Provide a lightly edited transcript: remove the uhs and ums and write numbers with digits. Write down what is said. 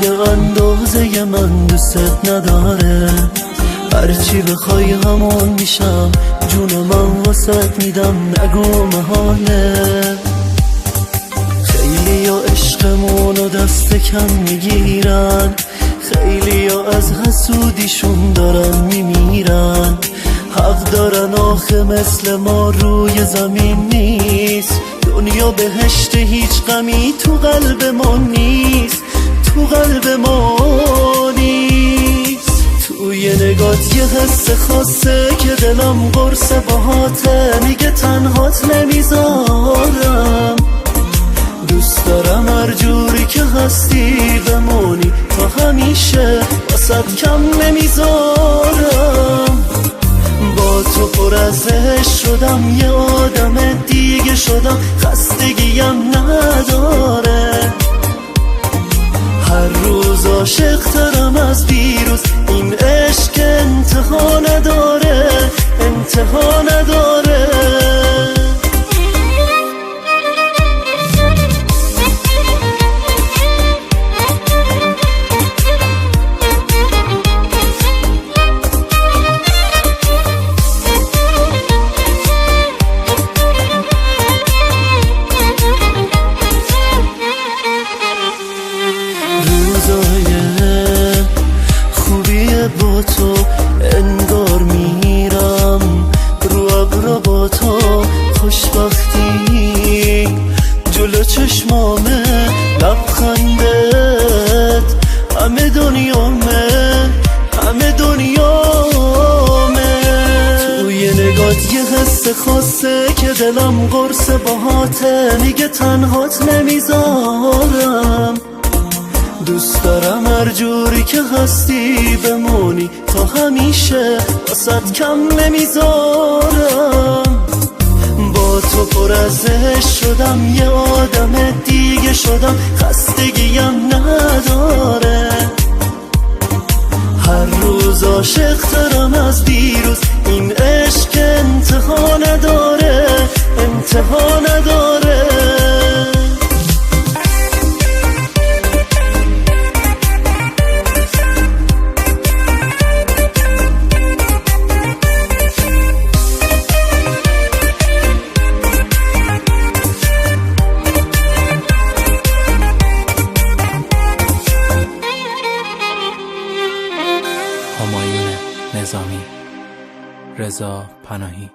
اندازه من دوست نداره. هرچی بخوای همون میشم، جون من واسط میدم، نگو محاله. خیلی یا عشقمونو دست کم میگیرن، خیلی یا از حسودیشون دارن میمیرن. حق دارن آخه مثل ما روی زمین نیست. دنیا بهشت هیچ غمی تو قلب ما نیست، تو قلب ما نیست. توی نگات یه حس خاصه که دلم قرص باهاته، میگه تنهات نمیذارم. دوست دارم هر جوری که هستی بمونی تا همیشه، واسد کم نمیذارم. با تو پر از عشق شدم، یه آدم دیگه شدم، خستگیم نداره. هر روز عاشق ترم از دیروز، این عشق انتها نداره، انتها نداره. با تو انگار میرم رو ابرا، با تو خوشبختی جلو چشمامه، لبخندت همه دنیامه، همه دنیامه. توی نگات یه حس خاصه که دلم قرص باهاته، میگه تنهات نمیذارم. دوست دارم هر جوری که هستی بمونی تا همیشه، واسد کم نمیذارم. با تو پر از عشق شدم، یه آدم دیگه شدم، خستگیم نداره. هر روز عاشق ترم از دیروز، این عشق انتها نداره، انتها نداره. همایون نظامی، رضا پناهی.